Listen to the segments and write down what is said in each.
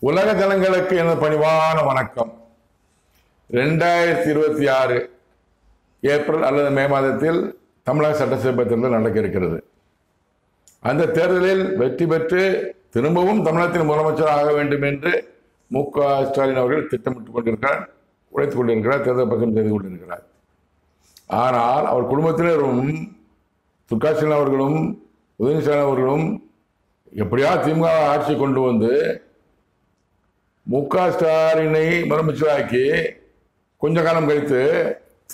உலக ஜனங்களுக்கு எனது பணிவான வணக்கம். 2026 ஏப்ரல் அல்லது மே மாதத்தில் தமிழக சட்டசபை தேர்தல் நடக்க இருக்கிறது. அந்த தேர்தலில் வெற்றி பெற்று திரும்பவும் தமிழகத்தின் முதலமைச்சர் ஆக வேண்டும் என்று மு.க. ஸ்டாலின் அவர்கள் திட்டமிட்டுக் கொண்டிருக்கிறார், உழைத்துக் கொண்டிருக்கிறார், தேர்தல் பிரச்சாரம் செய்து கொண்டிருக்கிறார். ஆனால் அவர் குடும்பத்தினரும் துர்காசன் அவர்களும் உதயநிதி ஸ்டாலின் அவர்களும் எப்படியா திமுக ஆட்சி கொண்டு வந்து மு.க. ஸ்டாலினை முதலமைச்சராக்கி கொஞ்ச காலம் கழித்து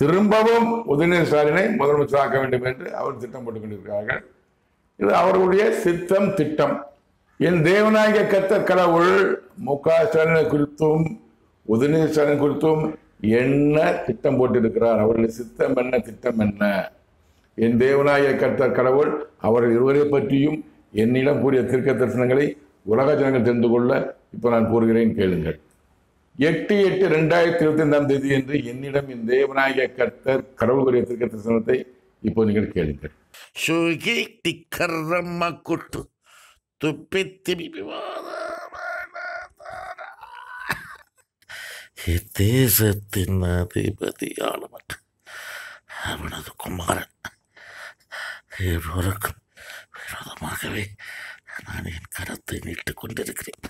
திரும்பவும் உதயநிதி ஸ்டாலினை முதலமைச்சராக்க வேண்டும் என்று அவர் திட்டம் போட்டுக் கொண்டிருக்கிறார்கள். இது அவர்களுடைய திட்டம். என் தேவநாயக கர்த்தர் கடவுள் மு.க. ஸ்டாலினை குறித்தும் உதயநிதி ஸ்டாலின் குறித்தும் என்ன திட்டம் போட்டிருக்கிறார், அவர்களுடைய சித்தம் என்ன, திட்டம் என்ன? என் தேவநாயக கர்த்தர் கடவுள் அவர்கள் இருவரை பற்றியும் என்னிடம் கூறிய தீர்க்க தரிசனங்களை உலக ஜனங்கள் தெரிந்து கொள்ள இப்போ நான் கூறுகிறேன், கேளுங்கள். 8/8/2025 என்று என்னிடம் என் தேவநாயக கர்த்தர் கடவுள் கூறிய தீர்க்க தரிசனத்தை இப்போ நீங்கள் கேளுங்கள். தேசத்தின் அதிபதியானவன் அவனது குமாரன் இருவருக்கும் விரோதமாகவே நான் என் கரத்தை நீட்டுக் கொண்டிருக்கிறேன்.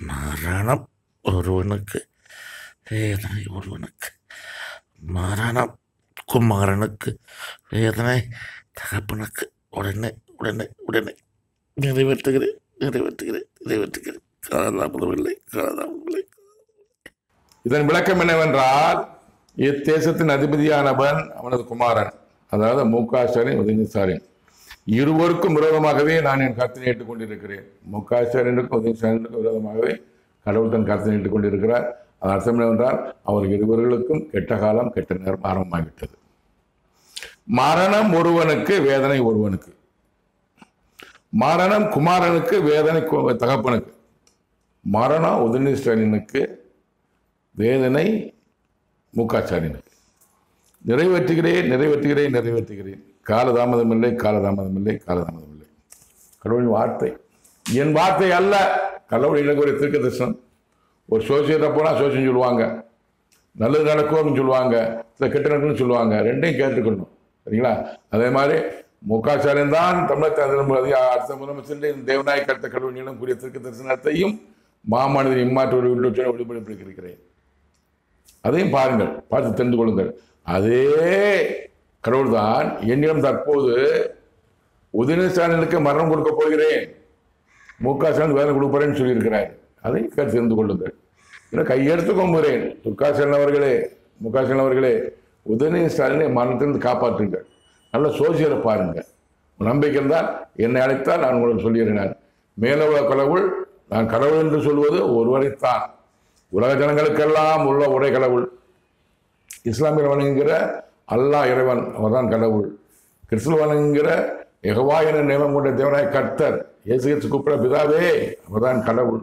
மரணம் ஒருவனுக்கு, வேதனை ஒருவனுக்கு. மரணம் குமாரனுக்கு, வேதனை தகப்பனுக்கு. உடனே உடனே உடனே நிறைவேற்றுகிறேன். காலதாமதமில்லை. இதன் விளக்கம் என்னவென்றால், இத்தேசத்தின் அதிபதியானவன் அவனது குமாரன், அதாவது மு.க. ஸ்டாலின், உதயநிதி ஸ்டாலின் இருவருக்கும் விரோதமாகவே நான் என் கருத்தை நீட்டுக் கொண்டிருக்கிறேன். மு.க. ஸ்டாலினுக்கும் உதயநிதி ஸ்டாலினுக்கும் விரோதமாகவே கடவுள் தன் கருத்தை நீட்டுக் கொண்டிருக்கிறார். அது அர்த்தம் என்னவென்றால், அவர் இருவர்களுக்கும் கெட்ட காலம், கெட்ட நேரம் ஆரம்பமாகிவிட்டது. மரணம் ஒருவனுக்கு, வேதனை ஒருவனுக்கு. மரணம் குமாரனுக்கு, வேதனை தகப்பனுக்கு. மரணம் உதயநிதி ஸ்டாலினுக்கு, வேதனை மு.க. ஸ்டாலினுக்கு. நிறைவேற்றுகிறேன். காலதாமதமில்லை. கடவுளின் வார்த்தை, என் வார்த்தை அல்ல. கடவுள் எனக்கு ஒரு தீர்க்க தரிசனம். ஒரு சோசியத்தை போனால் சோசியம் சொல்லுவாங்க, நல்லது நடக்கும் அப்படின்னு சொல்லுவாங்க, சில கெட்ட நடக்கும்னு சொல்லுவாங்க. ரெண்டையும் கேட்டுக்கணும், சரிங்களா? அதே மாதிரி மு.க. ஸ்டாலின் தான் தமிழகத்தை அடுத்த முதலமைச்சர் தேவநாயக கர்த்தர் கடவுளிடம் கூடிய தீர்க்க தரிசனத்தையும் மாமனிதன் இம்மாற்று வெளிப்படுத்தியிருக்கிறேன். அதையும் பாருங்கள், பார்த்து தெரிந்து கொள்ளுங்கள். அதே கடவுள் தான் என்னிடம் தற்போது உதயநிதி ஸ்டாலினுக்கு மரணம் கொடுக்க போகிறேன், மு.க. ஸ்டாலின் வேதனை கொடுப்பேன்னு சொல்லியிருக்கிறார். அதை தெரிந்து கொள்ளுங்கள். கையெடுத்து கொம்புகிறேன். துர்காசன் அவர்களே, மு.க. ஸ்டாலின் அவர்களே, உதயநிதி ஸ்டாலினை மரணத்திலிருந்து காப்பாற்றுங்கள். நல்ல சோசியலை பாருங்க. நம்பிக்கை இருந்தால் என்னை அழைத்தால் நான் உங்களுக்கு சொல்லியிருந்தேன். மேலுள்ள கடவுள், நான் கடவுள் என்று சொல்வது ஒருவரைத்தான். உலக ஜனங்களுக்கெல்லாம் உள்ள ஒரே கடவுள். இஸ்லாமியர் வணங்குகிற அல்லாஹ் இறைவன், அவர்தான் கடவுள். கிறிஸ்துவ வணங்குகிற யெகோவா என நியமம் கொண்ட தேவனாய கர்த்தர், இயேசு கூப்பிட பிதாவே, அவர்தான் கடவுள்.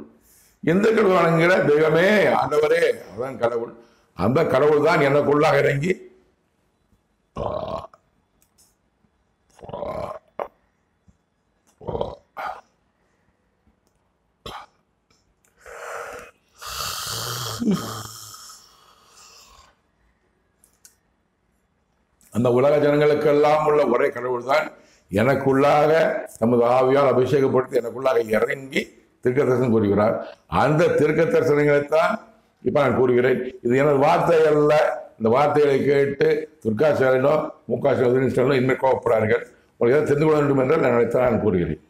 இந்துக்கள் வணங்குகிற தெய்வமே, ஆண்டவரே, அவர்தான் கடவுள். அந்த கடவுள் தான் எனக்குள்ளாக இறங்கி அந்த உலக ஜனங்களுக்கெல்லாம் உள்ள ஒரே கடவுள் தான் எனக்குள்ளாக தமது ஆவியால் அபிஷேகப்படுத்தி எனக்குள்ளாக இறங்கி தீர்க்க தரிசனம் கூறுகிறார். அந்த தீர்க்க தரிசனங்களைத்தான் இப்ப நான் கூறுகிறேன். இது எனது வார்த்தை அல்ல. இந்த வார்த்தைகளை கேட்டு துர்கா ஸ்டாலினோ, மு.க. ஸ்டாலினோ இனிமேல் கோவப்படுறார்கள். உங்களுக்கு ஏதாவது தெரிந்து கொள்ள வேண்டும் என்றால் நான் கூறுகிறேன்.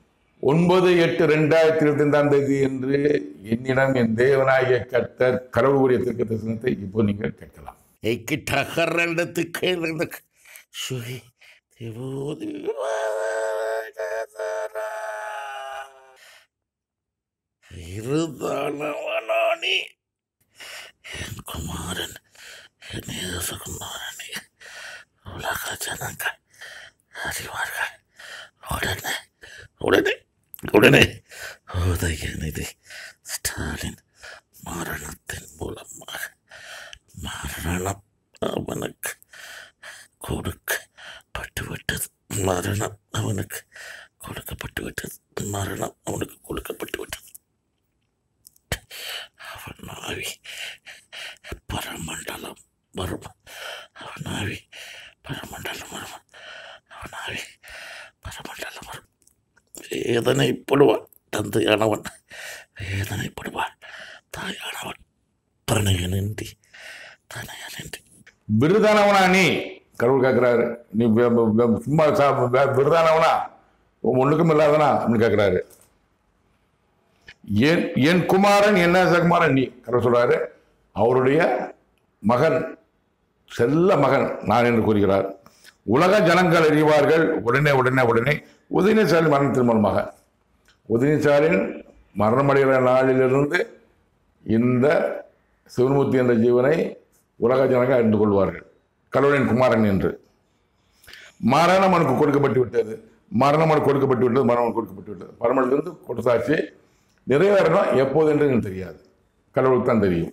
9/8/2025 என்று என்னிடம் என் தேவநாயக கர்த்தர் கடவுள் கூறிய தீர்க்க தரிசனத்தை இப்போ நீங்கள் கேட்கலாம். இருதானவனானே என் குமாரன், என் நேசகுமாரனே, உலக ஜனங்கள் அறிவார்கள். உடனே உதயநிதி ஸ்டாலின் மரணத்தின் மூலமாக மரணம் அவனுக்கு கொடுக்கப்பட்டுவிட்டது. மரணம் அவனுக்கு கொடுக்கப்பட்டுவிட்டது. ஆவி பரமண்டலம் வரும். அவன் ஆவி பரமண்டலம் வரும். அவன் ஆவி பரமண்டலம் வரும். வேதனைப்படுவான் தந்தையானவன், வேதனைப்படுவான் தாயானவன். தனையனின்றி தனையனின்றி விருதானவனா நீ? கடவுள் கேட்கிறாரு. நீ சும்மா விருதானவனா, ஒண்ணுக்கும் இல்லாதனா அப்படின்னு கேட்கிறாரு. என் குமாரன் என்ன குமாரன் நீ? கடவுள் சொல்றாரு. அவருடைய மகன், செல்ல மகன் நான் என்று கூறுகிறார். உலக ஜனங்கள் அறிவார்கள். உடனே உடனே உடனே உதயநிதி ஸ்டாலின் மரணத்தின் மூலமாக, உதயநிதி ஸ்டாலின் மரணமடைகிற நாளிலிருந்து இந்த சிவன்மூர்த்தி என்ற ஜீவனை உலக ஜனங்கள் அறிந்து கொள்வார்கள் கடவுளின் குமாரன் என்று. மரணம் அவனுக்கு கொடுக்கப்பட்டு விட்டது, மரணம் அவனுக்கு கொடுக்கப்பட்டு விட்டது, மரணம் கொடுக்கப்பட்டு விட்டது. பரமண்டலிருந்து கொடுத்தாச்சு. நிறைவேறணும் எப்போது என்று எனக்கு தெரியாது, கடவுளுக்கு தான் தெரியும்.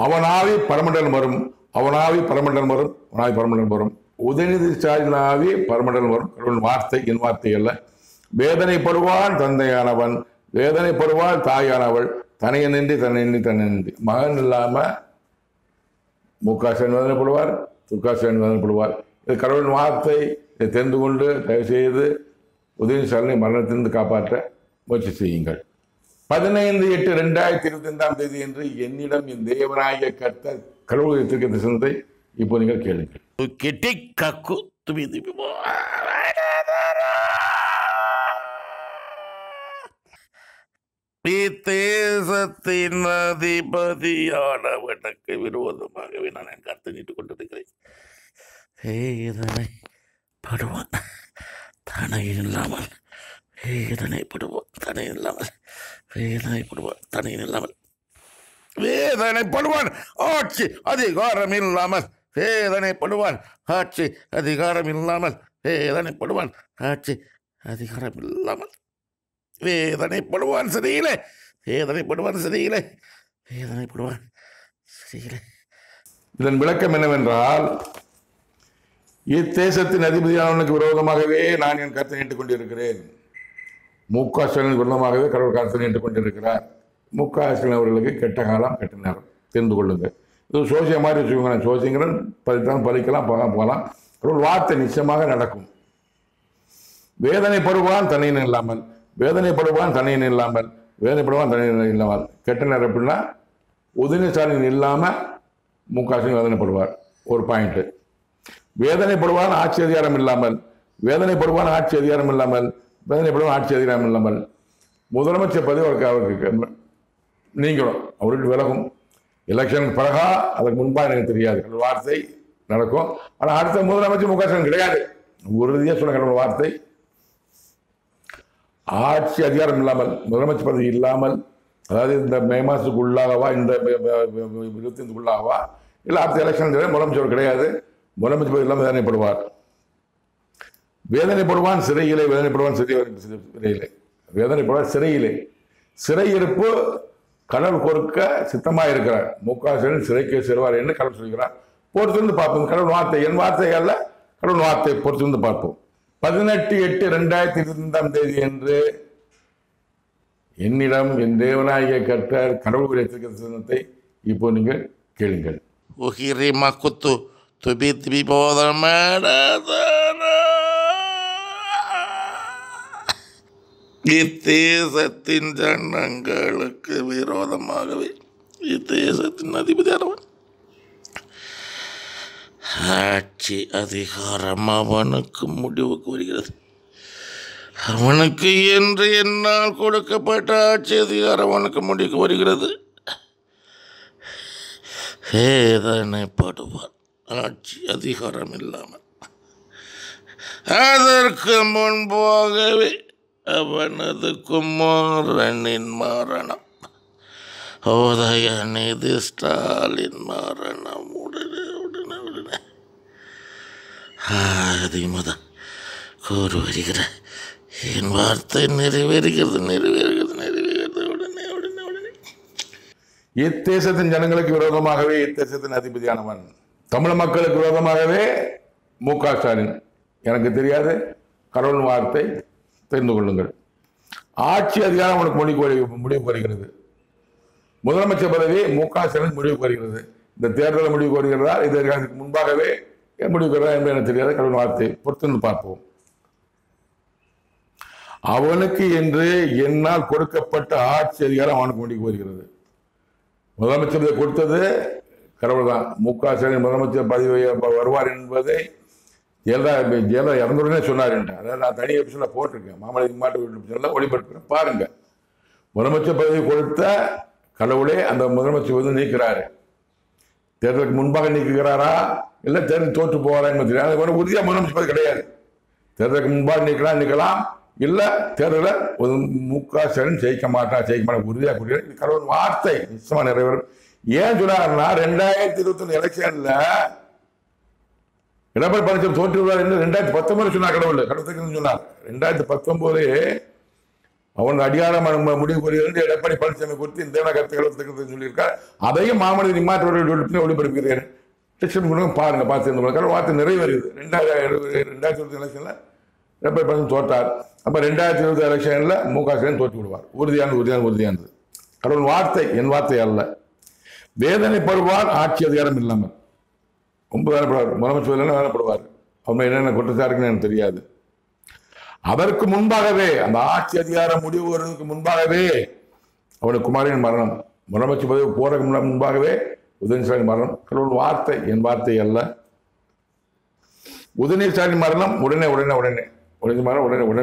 அவனாவி பரமண்டலம் வரும், அவனாவி பரமண்டலம் வரும், அவனாவி பரமண்டலம் வரும். உதயநிதி ஸ்டாலின் ஆவி பரமண்டலம் வரும். கடவுள் வார்த்தை என் வார்த்தை அல்ல. வேதனைப்படுவான் தந்தையானவன், வேதனைப்படுவாள் தாயானவள். தனையனின்றி தன்னின்றி தன்னின்றி. மகன் இல்லாம முகாசன் வேதனைப்படுவார், துர்காசன் வேதனைப்படுவார். இது கடவுளின் வார்த்தை. இதை தெரிந்து கொண்டு தயவு செய்து உதயநிதி ஸ்டாலினை மரணத்திலிருந்து காப்பாற்ற முயற்சி செய்யுங்கள். 15/8/2025 என்று என்னிடம் என் தேவனாகிய கர்த்தர் கடவுள் திருக்க தரிசனத்தை இப்போ நீங்கள் கேளுங்கள். தேசத்தின் அதிபதியானவனுக்கு விரோதமாகவே நான் என் கருத்தை நீட்டுக் கொண்டிருக்கிறேன். வேதனைப்படுவான் தனையில் இல்லாமல், வேதனைப்படுவான் தனையில் இல்லாமல், வேதனைப்படுவான் தனையில் இல்லாமல், வேதனைப்படுவான் ஆட்சி அதிகாரம் இல்லாமல், வேதனைப்படுவான் ஆட்சி அதிகாரம் இல்லாமல், வேதனைப்படுவான் ஆட்சி அதிகாரம் இல்லாமல், வேதனைப்படுவான் சிறையிலே, வேதனைப்படுவான் சிறையிலே, வேதனைப்படுவான் சிறையிலே. இதன் விளக்கம் என்னவென்றால், இத்தேசத்தின் அதிபதியானவனுக்கு விரோதமாகவே நான் என் கருத்தை நீட்டுக் கொண்டிருக்கிறேன். முக ஸ்டாலின் விரோதமாகவே கடவுள் கருத்தை நீட்டுக் கொண்டிருக்கிறார். முக ஸ்டாலின் அவர்களுக்கு கெட்ட காலம் கெட்ட நேரம் தெரிந்து கொள்ளுங்கள். இது சோசிய மாதிரி வச்சுக்கோங்க. சோசியங்கிறன் பலிக்கலாம் போகலாம். கடவுள் வார்த்தை நிச்சயமாக நடக்கும். வேதனைப்படுவான் தனியன் இல்லாமல், வேதனைப்படுவான் தனியன் இல்லாமல், வேதனைப்படுவான் தனியன் இல்லாமல். கெட்ட நேரம் எப்படின்னா உதயநிதி ஸ்டாலின் இல்லாமல் முக ஸ்டாலின் வேதனைப்படுவார். ஒரு பாயிண்ட். வேதனைப்படுவான் ஆட்சி அதிகாரம் இல்லாமல், வேதனைப்படுவான் ஆட்சி அதிகாரம் இல்லாமல், வேதனைப்படுவான் ஆட்சி அதிகாரம் இல்லாமல். முதலமைச்சர் பதவி அவருக்கு நீங்களும் அவருக்கு விலகும். எலெக்ஷன் பிறகா அதுக்கு முன்பாக எனக்கு தெரியாது. வார்த்தை நடக்கும். ஆனால் அடுத்த முதலமைச்சர் முக ஸ்டாலின் கிடையாது. உறுதியாக சொன்ன கடவுள் வார்த்தை. ஆட்சி அதிகாரம் இல்லாமல், முதலமைச்சர் பதவி இல்லாமல், அதாவது இந்த மே மாதத்துக்கு உள்ளாகவா, இந்த 25 உள்ளாகவா, இல்லை அடுத்த எலெக்ஷன் முதலமைச்சர் கிடையாது. முதலமைச்சர் பதவி இல்லாமல் வேதனைப்படுவார். வேதனைப்படுவான் சிறையிலே, வேதனைப்படுவான் சிறையிலே, வேதனைப்படுவான் சிறையிலே. சிறையிருப்பு கடவுள் கொடுக்க சித்தமாக இருக்கிறார். முக ஸ்டாலின் சிறைக்கு செல்வார் என்று கடவுள் சொல்கிறார். பொறுத்திருந்து பார்ப்போம். கடவுள் வார்த்தை என் வார்த்தை அல்ல, கடவுள் வார்த்தை. பொறுத்திருந்து பார்ப்போம். 18/8/2025 என்று என்னிடம் என் தேவனாகிய கர்த்தர் கடவுள் சின்னத்தை இப்போ நீங்கள் கேளுங்கள். உகிரி மக்குத்து துபி திபி போதமேட இத்தேசத்தின் ஜனங்களுக்கு விரோதமாகவே இத்தேசத்தின் அதிபதியானவன் ஆட்சி அதிகாரம் அவனுக்கு முடிவுக்கு வருகிறது. அவனுக்கு என்று என்னால் கொடுக்கப்பட்ட ஆட்சி அதிகாரம் அவனுக்கு முடிவுக்கு வருகிறது. வேதனைப்படுவான் ஆட்சி அதிகாரம் இல்லாமல். அதற்கு முன்பாகவே அவனது குமாரனின் மரணம், உதயநிதி ஸ்டாலின் மரணம் உடனே உடனே உடனே அதிமுதல் கூறு வருகிற என் வார்த்தை நிறைவேறுகிறது நிறைவேறுகிறது நிறைவேறுகிறது உடனே உடனே உடனே. இத்தேசத்தின் ஜனங்களுக்கு விரோதமாகவே இத்தேசத்தின் அதிபதியானவன், தமிழ் மக்களுக்கு விரோதமாகவே முக ஸ்டாலின். எனக்கு தெரியாது, கடவுள் வார்த்தை தெரிந்து கொள்ளுங்கள். ஆட்சி அதிகாரம் உனக்கு முடிவு வருகிறது. முதலமைச்சர் பதவி மு.க. ஸ்டாலின் முடிவுக்கு வருகிறது. இந்த தேர்தல் முடிவுக்கு வருகிறதா, இதற்கு முன்பாகவே முடிவுக்கு வருகிறதா என்பது எனக்கு தெரியாத கடவுள் வார்த்தை. பொறுத்து பார்ப்போம். அவனுக்கு என்று என்னால் கொடுக்கப்பட்ட ஆட்சி அதிகாரம் அவனுக்கு முடிவுக்கு வருகிறது. முதலமைச்சர் கொடுத்தது கடவுள் தான். மு.க. ஸ்டாலின் முதலமைச்சர் பதவி வருவார் என்பதை ஜெயலலிதா இறந்துடனே சொன்னார். அதாவது நான் தனி எபிசோட போட்டிருக்கேன், மாமல்லி மாட்டு ஒளிபரப்புறேன் பாருங்க. முதலமைச்சர் பதவி கொடுத்த கடவுளே அந்த முதலமைச்சர் வந்து நீக்கிறாரு. தேர்தலுக்கு முன்பாக நீக்குகிறாரா இல்லை தேர்தல் தோற்று போவாரா என்பது தெரியாது. உறுதியாக முதலமைச்சர் பதவி கிடையாது. தேர்தலுக்கு முன்பாக நீக்கலாம் இல்லை தேர்தலில் மு.க. ஸ்டாலின் ஜெயிக்க மாட்டா உறுதியாக கூடிய கடவுள் வார்த்தை நிச்சயமா நிறைவேறும். ஏன் சொன்னார்னா 2021 எலெக்ஷன்ல எடப்பாடி பழனிசாமி தோற்றுவார் என்று 2019 சொன்னார் கடவுள் சொன்னார். 2019 அவன் அதிகாரம் முடிவு புரிகிறது எடப்பாடி பழனிசாமி குறித்து இந்த கருத்துக்களை சொல்லியிருக்கார். அதையும் மாமனித மாற்று ஒளிபரப்புகிறேன். பாருங்க, பார்த்து வார்த்தை நிறைவேறுகிறது. 2020 எலெக்ஷன்ல எடப்பாடி பழனிசாமி தோற்றார். அப்ப 2020 எலெக்ஷன்ல மு.க. ஸ்டாலின் தோற்று விடுவார். உறுதியானது கடவுள் வார்த்தை, என் வார்த்தை அல்ல. வேதனைப்படுவார் ஆட்சி அதிகாரம் இல்லாமல். ரொம்ப வேலைப்படுவார். முதலமைச்சர் வேலைப்படுவார். அவங்க என்னென்ன குற்றச்சாட்டுன்னு எனக்கு தெரியாது. அதற்கு முன்பாகவே அந்த ஆட்சி அதிகாரம் முடிவு வருவதற்கு முன்பாகவே அவனுக்கு குமாரின் மரணம், முதலமைச்சர் பதவி போறதுக்கு முன்பாகவே உதயநிதி ஸ்டாலின் மரணம். கடவுள் வார்த்தை, என் வார்த்தை அல்ல. உதயநிதி ஸ்டாலின் மரணம் உடனே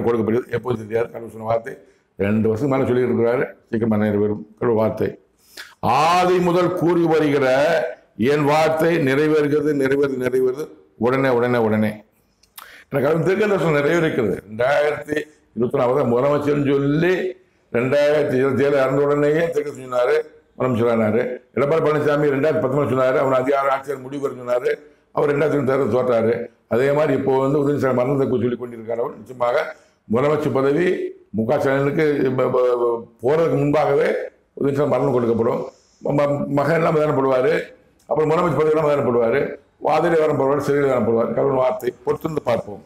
கொடுக்கப்படுது. எப்போது தெரியாது. கடவுள் சொன்ன வார்த்தை 2 வருஷம் மேலே சொல்லிட்டு இருக்கிறாரு. சீக்கிரமா நிறைவேறும் கடவுள் வார்த்தை. ஆதி முதல் கூறி வருகிற என் வார்த்தை நிறைவேறுகிறது உடனே. எனக்கு அது திருக்கதர்சனம் நிறைவேறிக்கிறது. 2024 முதலமைச்சர் சொல்லி 2027 இறந்த உடனேயே திருக்கதர்சனம் சொன்னாரு, முதலமைச்சர் ஆனாரு. எடப்பாடி பழனிசாமி 2019 சொன்னாரு, அவர் அதிகார ஆட்சியர் முடிவு சொன்னாரு. அவர் 2027 தோற்றாரு. அதே மாதிரி இப்போ உதயநிதி ஸ்டாலின் மரணத்தை சொல்லிக் கொண்டிருக்காரு. அவர் நிச்சயமாக முதலமைச்சர் பதவி மு.க. ஸ்டாலினுக்கு போறதுக்கு முன்பாகவே உதயநிதி ஸ்டாலின் மரணம் கொடுக்கப்படும். மகன் எல்லாம் வேதனைப்படுவார். அப்புறம் முதலமைச்சர் பதவி எல்லாம் வேதனைப்படுவார். வாதிரை வரப்படுவார், சிறையில் வரப்படுவார். கடவுள் வார்த்தை. பொறுத்திருந்து பார்ப்போம்.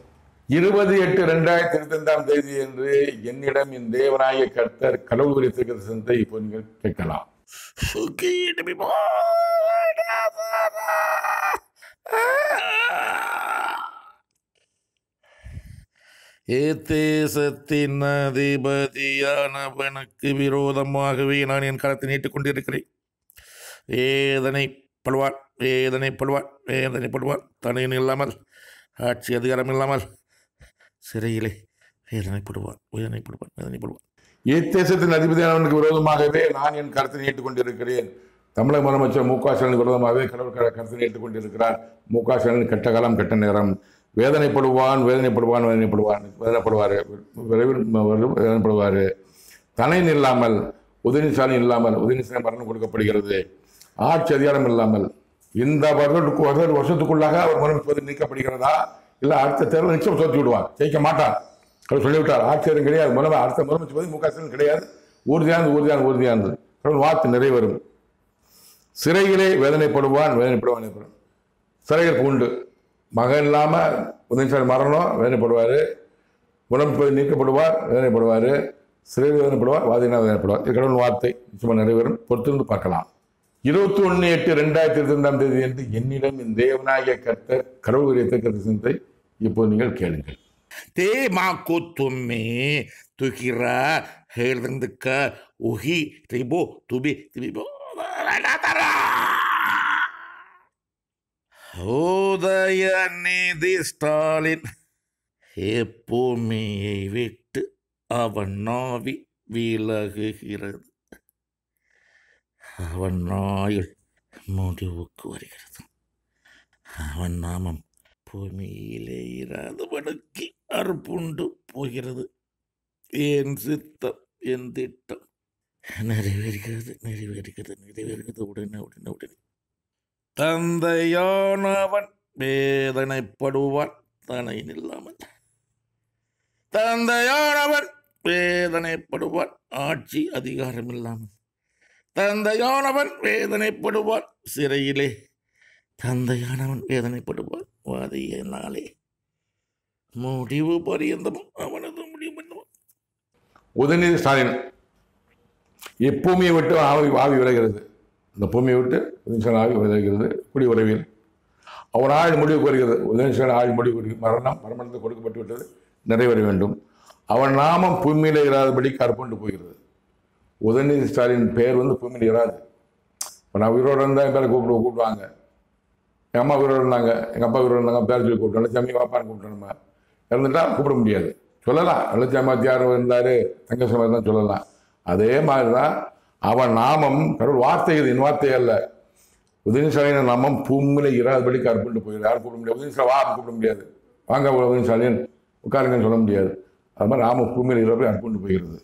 20/8/2025 என்று என்னிடம் என் தேவனாய கர்த்தர் கடவுள் குறித்த தரிசனத்தை இப்போ நீங்கள் கேட்கலாம். தேசத்தின் அதிபதியானவனுக்கு விரோதமாகவே நான் என் கரத்தை நீட்டுக் கொண்டிருக்கிறேன். வேதனைப்படுவார் தனியின் இல்லாமல், ஆட்சி அதிகாரம் இல்லாமல் சிறையிலே வேதனைப்படுவார். தேசத்தின் அதிபதியானவனுக்கு விரோதமாகவே நான் என் கருத்தை நீட்டுக் கொண்டிருக்கிறேன். தமிழக முதலமைச்சர் மு.க. ஸ்டாலின் விரோதமாகவே கடவுள் கருத்தை நீட்டுக் கொண்டிருக்கிறார். மு.க. ஸ்டாலின் கெட்ட காலம் கெட்ட நேரம். வேதனைப்படுவார். தனையின் இல்லாமல், உதயநிதி ஸ்டாலின் இல்லாமல், உதயநிதி ஸ்டாலின் மரணம் கொடுக்கப்படுகிறது. ஆட்சி அதிகாரம் இல்லாமல் இந்த வருஷத்துக்குள்ளாக அவர் முதலமைச்சர் நீக்கப்படுகிறதா இல்லை அடுத்த தேர்தல் நிச்சயம் தோற்று விடுவார், ஜெயிக்க மாட்டார். அவர் சொல்லிவிட்டார். ஆட்சியரும் கிடையாது, அடுத்த முதலமைச்சர் பதவி மு.க. ஸ்டாலின் கிடையாது. உறுதியானது வார்த்தை நிறைவேறும். சிறையிலே வேதனைப்படுவான். சிறையில் உண்டு. மகன் இல்லாமல் உதயநிதி ஸ்டாலின் மரணம் வேதனைப்படுவார். முதலமைச்சர் நீக்கப்படுவார், வேதனைப்படுவார். சிறையில் வேதனைப்படுவார், வேதனைப்படுவார். இது கடவுள் வார்த்தை நிச்சயமாக நிறைவேறும். பொறுத்திருந்து பார்க்கலாம். 21/8/2025 என்று என்னிடம் என் தேவனாகிய கர்த்தர் கடவுள் குறித்த தரிசனத்தை இப்போ நீங்கள் கேளுங்கள். Temako tume tukira helendeka uhi ribo tubi ranatara Udhayanidhi Stalin எப்பூமியை விட்டு அவன் நாவி விலகுகிறது. அவன் ஆயுள் முடிவுக்கு வருகிறது. அவன் நாமம் பூமியிலே இராதவனுக்கு அற்புண்டு போகிறது. என் சித்தம், என் திட்டம் நிறைவேறுகிறது உடனே. தந்தையானவன் வேதனைப்படுவான் தனையின் இல்லாமல். தந்தையானவன் வேதனைப்படுவான் ஆட்சி அதிகாரம் இல்லாமல். தந்தையானவன் வேதனைப்படுவான் சிறையிலே. தந்தையானவன் வேதனைப்படுவான் வாதியினாலே. முடிவு பரியந்தமும் அவனது முடிவு பண்ணுவான். உதயநிதி ஸ்டாலின் இப்பூமியை விட்டு ஆவி ஆவி விலகிறது. இந்த பூமியை விட்டு உதயநிதி ஆவி விலகிறது கூடிய விரைவில். அவன் ஆள் முடிவுக்கு வருகிறது. உதயநிதி ஆள் முடிவு மரணம் மரணத்தை கொடுக்கப்பட்டு விட்டது, நிறைவேற வேண்டும். அவன் நாமம் பூமியில இராதபடி கற்பண்டு போகிறது. உதயநிதி ஸ்டாலின் பெயர் பூமியில் இராது. இப்போ நான் உயிரோடு இருந்தால் என் பேரை கூப்பிடுவாங்க. எங்கள் அம்மா உயிரோடு இருந்தாங்க, எங்கள் அப்பா உயிரோடு இருந்தாங்க, பேர் சொல்லி கூப்பிட்டோம். லட்சாமி வாப்பான்னு கூப்பிட்டோம். நம்ம இறந்துட்டா கூப்பிட முடியாது, சொல்லலாம். லட்சாமி யார் இருந்தார், தங்கசமாக தான் சொல்லலாம். அதே மாதிரி தான் அவன் நாமம் கடவுள் வார்த்தை, இது என் வார்த்தை அல்ல. உதயநிதி ஸ்டாலின் நாமம் பூமியில இராதபடி கற்பண்டு போகிறது. யாரும் கூப்பிட முடியாது. உதயநிதி வா கூப்பிட முடியாது, வாங்க உதயநிதி ஸ்டாலின் உட்காருங்கன்னு சொல்ல முடியாது. அது மாதிரி நாம பூமியில் இராதபடி அற்புண்டு போகிறது.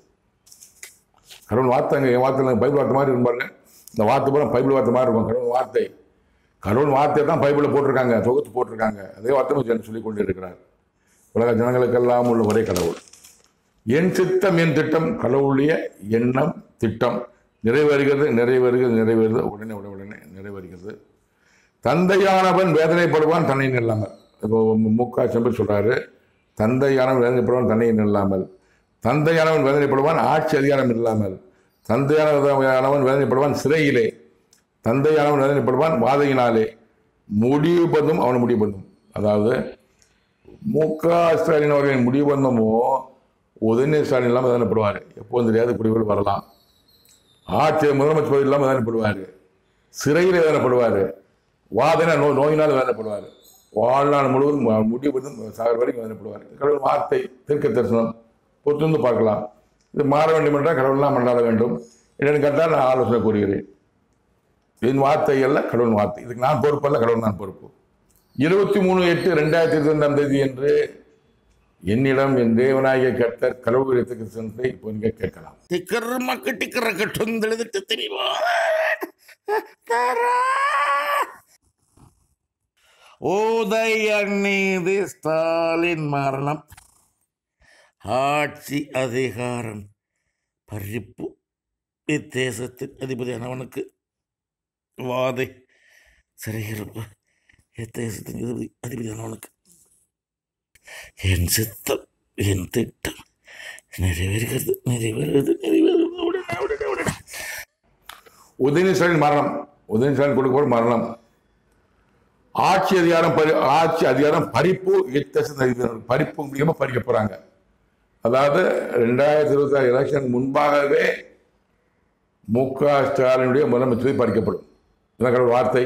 கடவுள் வார்த்தைங்க, என் வார்த்தை பைபிள் வார்த்தை மாதிரி இருப்பாருங்க. இந்த வார்த்தை பூரா பைபிள் வார்த்தை மாதிரி இருக்கும். கடவுள் வார்த்தை, கடவுள் வார்த்தையை தான் பைபிளில் போட்டிருக்காங்க, தொகுத்து போட்டிருக்காங்க. அதே வார்த்தை சொல்லி கொண்டு இருக்கிறார். உலக ஜனங்களுக்கெல்லாம் உள்ள ஒரே கடவுள். என் சித்தம் என் திட்டம், கடவுளுடைய எண்ணம் திட்டம் நிறைவேறுகிறது, நிறைவேறுகிறது, நிறைவேறுது, உடனே உடனே நிறைவேறுகிறது. தந்தையானவன் வேதனைப்படுவான் தன்னை இல்லாமல். இப்போ முக்கா செம்பர் சொல்றாரு, தந்தையானவன் வேதனைப்படுவான் தன்னை இல்லாமல். தந்தையானவன் வேதனைப்படுவான் ஆட்சி அதிகாரம் இல்லாமல். தந்தையானவன் வேதனைப்படுவான் சிறையிலே. தந்தையானவன் வேதனைப்படுவான் வாதையினாலே. முடிவுபந்தும் அவன் முடிவுபந்தும். அதாவது முக ஸ்டாலின் அவர்களின் முடிவுபந்தமோ உதயநிதி ஸ்டாலின் இல்லாமல் வேதனைப்படுவார். எப்போதும் தெரியாது, குடிகள் வரலாம். ஆட்சி முதலமைச்சர் இல்லாமல் வேதனைப்படுவார். சிறையில் வேதனைப்படுவார். வாதனை நோயினால் வேதனைப்படுவார். வாழ்நாள் முழுவதும் முடிவுபந்தும் சாகர வரைக்கும் வேதனைப்படுவார். கடவுள் வார்த்தை, தீர்க்க தரிசனம் பொறுத்து பார்க்கலாம். இது மாற வேண்டும் என்றால் கடவுள்லாம் மன்றாட வேண்டும். என்னென்னு கேட்டால் நான் ஆலோசனை கூறுகிறேன். என் வார்த்தை அல்ல, கடவுள் வார்த்தை. இதுக்கு நான் பொறுப்பு அல்ல, கடவுள் நான் பொறுப்பு. 23/8/2022 என்று என்னிடம் என் தேவனாகிய கர்த்தர் கடவுள் கிறிஸ்தனத்தை இப்போ நீங்கள் கேட்கலாம். உதயநிதி ஸ்டாலின் மரணம், ஆட்சி அதிகாரம் பறிப்பு, இத்தேசத்தின் அதிபதியானவனுக்கு வாதை சிறையிருப்பு, இத்தேசத்தின் அதிபதியானவனுக்கு என் சித்தம் என் திட்டம் நிறைவேறுகிறது, நிறைவேறுகிறது, நிறைவேறுகிறது, உடனே உடனே உடனே. உதயநிதி ஸ்டாலின் மரணம், உதயநிதி ஸ்டாலின் கொடுக்க மரணம், ஆட்சி அதிகாரம் பறிப்பு, இத்தேசத்தின் பறிப்பு முடியாம பறிக்க போறாங்க. அதாவது 2026 எலெக்ஷன் முன்பாகவே முக ஸ்டாலினுடைய முதலமைச்சரை பறிக்கப்படும். இதான் வார்த்தை.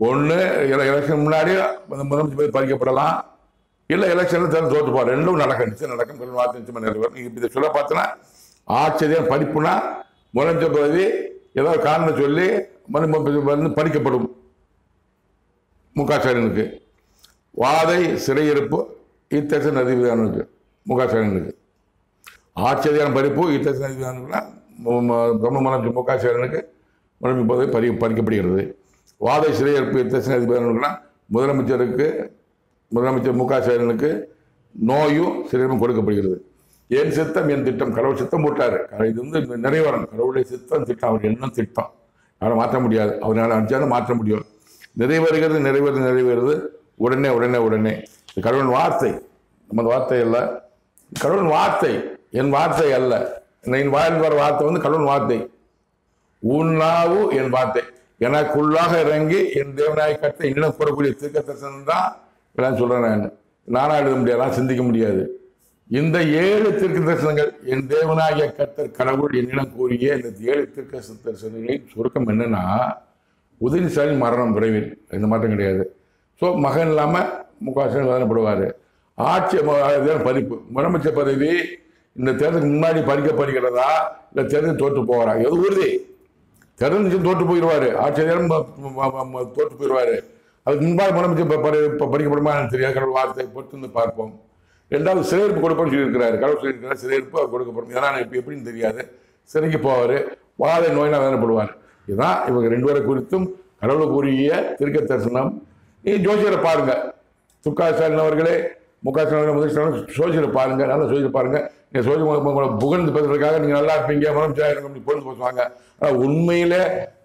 ஒன்று எலெக்ஷன் முன்னாடி முதலமைச்சர் பறிக்கப்படலாம், இல்லை எலெக்ஷன்ல தோற்று போவார். ரெண்டும் நடக்கும், நிச்சயம் நடக்கும். வார்த்தை நிச்சயமா நிறைவேறும். இதை சொல்ல பார்த்தோன்னா ஆட்சியர் பறிப்புனா முதலமைச்சர் பதவி ஏதாவது காரணம் சொல்லி பறிக்கப்படும் முக ஸ்டாலினுக்கு. வாதை சிறையிருப்பு இத்தேசன் அதிபதியானவனுக்கு முக ஸ்டாலினுக்கு. ஆட்சி அதிகாரம் பறிப்பு இத்தேசன் அதிபதியானவனுக்குனா பிரம்ம முதலமைச்சர் முக ஸ்டாலினுக்கு முதலமைச்சர் பதவி பறிக்கப்படுகிறது. வாதை சிறையிருப்பு இத்தேசன் அதிபதியானவனுக்குனா முதலமைச்சர் முக ஸ்டாலினுக்கு நோயும் சிறையும் கொடுக்கப்படுகிறது. என் சித்தம் என் திட்டம், கடவுள் சித்தம் போட்டாரு. இது நிறைவேறும். கடவுளுடைய சித்தம் திட்டம், அவர் எண்ணம் திட்டம் அவரை மாற்ற முடியாது. அவரால் அடிச்சாலும் மாற்ற முடியும். நிறைவேறுகிறது, நிறைவேறுது, நிறைவேறுது, உடனே உடனே உடனே. கடவுள் வார்த்தை, நம்ம வார்த்தை அல்ல, கடவுள் வார்த்தை, என் வார்த்தை அல்ல. என் வாயில் வர வார்த்தை கடவுள் வார்த்தை. உன்னாவு என் வார்த்தை, எனக்குள்ளாக இறங்கி என் தேவனாய் கட்ட இன்னும் கூறக்கூடிய தீர்க்க தரிசனம் தான் எல்லாம் சொல்றேன். நானா எழுத முடியாது, நான் சிந்திக்க முடியாது. இந்த 7 தீர்க்க தரிசனங்கள் என் தேவனாகிய கர்த்தர் கடவுள் என்னிடம் கூறிய இந்த 7 தீர்க்க தரிசனங்களின் சுருக்கம் என்னன்னா, உதயநிதி ஸ்டாலின் மரணம் விரைவில், எந்த மாற்றம் கிடையாது. ஸோ மகன் இல்லாமல் முக ஸ்டாலின் வேதனைப்படுவார். ஆட்சி பறிப்பு, முதலமைச்சர் பதவி இந்த தேர்தலுக்கு முன்னாடி பறிக்கப்படுகிறதா இல்லை தேர்தல் தோற்று போவாரா, எது உறுதி? தேர்தல் நிச்சயம் தோற்று போயிடுவார், ஆட்சி அதிகாரம் தோற்று போயிடுவார். அதுக்கு முன்பாக முதலமைச்சர் பறிக்கப்படுமா தெரியாது. கடவுள் வார்த்தை பொறுத்து பார்ப்போம். 2வது சிறையிருப்பு கொடுப்போம்னு சொல்லியிருக்கிறாரு. கடவுள் சொல்லியிருக்கிறார் சிறையிருப்பு அவர் கொடுக்கப்படும். ஏன்னா இப்போ எப்படின்னு தெரியாது. சிறைக்கு போவார், வாதை நோயினா வேதனைப்படுவார். இதுதான் இவங்க 2 பேரை குறித்தும் கடவுளுக்கு உரிய தீர்க்க தரிசனம். நீ ஜோசியரை பாருங்க, முக ஸ்டாலின் அவர்களே, முக ஸ்டாலின் முதல் ஜோசியரை பாருங்க, நல்லா ஜோசியரை பாருங்க. நீங்கள் ஜோசியர் புகழ்ந்து பேசுறதுக்காக நீங்கள் நல்லா இருப்பீங்க, முதலமைச்சர் பொழுது பேசுவாங்க. ஆனால் உண்மையிலே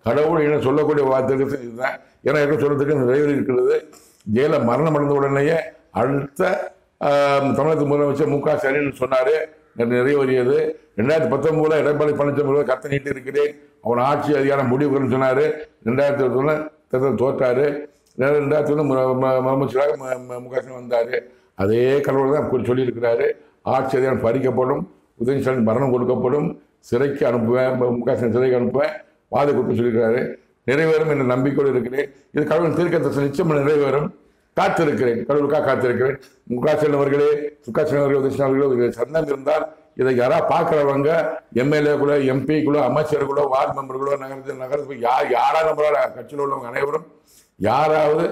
கடவுள் என்ன சொல்லக்கூடிய வார்த்தை இதுதான். ஏன்னா என்ன சொல்றதுக்கு நிறைவேறி இருக்கிறது. ஜெயில மரணம் அடைந்த உடனேயே அடுத்த தமிழகத்து முதலமைச்சர் முக ஸ்டாலின் சொன்னாரு, நிறைவேறியது. 2019 எடப்பாடி பழனிசாமி கத்தை நீட்டி இருக்கிறேன், அவன் ஆட்சி அதிகாரம் முடிவுன்னு சொன்னார். 2021 தேர்தல் தோற்றாரு. 2021 முதலமைச்சராக முக வந்தார். அதே கடவுள் தான் சொல்லியிருக்கிறாரு, ஆட்சி அதிகாரம் பறிக்கப்படும், உதயநிதி ஸ்டாலின் மரணம் கொடுக்கப்படும், சிறைக்கு அனுப்புவேன், முக சிறைக்கு அனுப்புவேன், வாதை கொடுத்து சொல்லியிருக்கிறாரு. நிறைவேறும் என்ற நம்பிக்கையோடு இருக்கிறேன். இது கடவுள் தீர்க்க நிச்சயம் நிறைவேறும். காத்திருக்கிறேன், கடவுளுக்காக காத்திருக்கிறேன். முக அவர்களே, சுகாசன் அவர்களே, உதயநிதி அவர்களே, சந்தம் இருந்தால் இதை யாராவது பார்க்குறவங்க, எம்எல்ஏக்குள்ள, எம்பிக்குள்ள, அமைச்சர்களோ, வார்டு மெம்பர்களோ, நகரத்துக்கு யாராவது நம்மளோட கட்சியில் உள்ளவங்க அனைவரும் யாராவது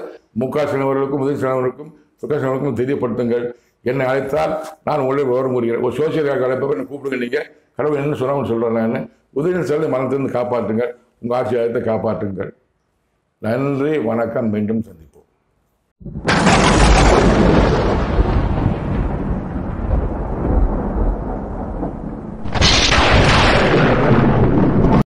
முக அவர்களுக்கும், உதயநிதி அவர்களுக்கும், சுகாசன் அவர்களுக்கும் தெரியப்படுத்துங்கள். என்னை அழைத்தால் நான் உங்களை விவரம் கூறுகிறேன். ஒரு சோசியல் அழைப்பை என்னை கூப்பிடுங்க. நீங்கள் கடவுள் என்ன சொன்னாங்கன்னு சொல்கிறேன். நான் உதயநிதி ஸ்டாலின் மரணத்திலிருந்து காப்பாற்றுங்கள், உங்கள் ஆட்சி அதிகாரத்தை காப்பாற்றுங்கள். நன்றி, வணக்கம். மீண்டும் சந்திப்போம்.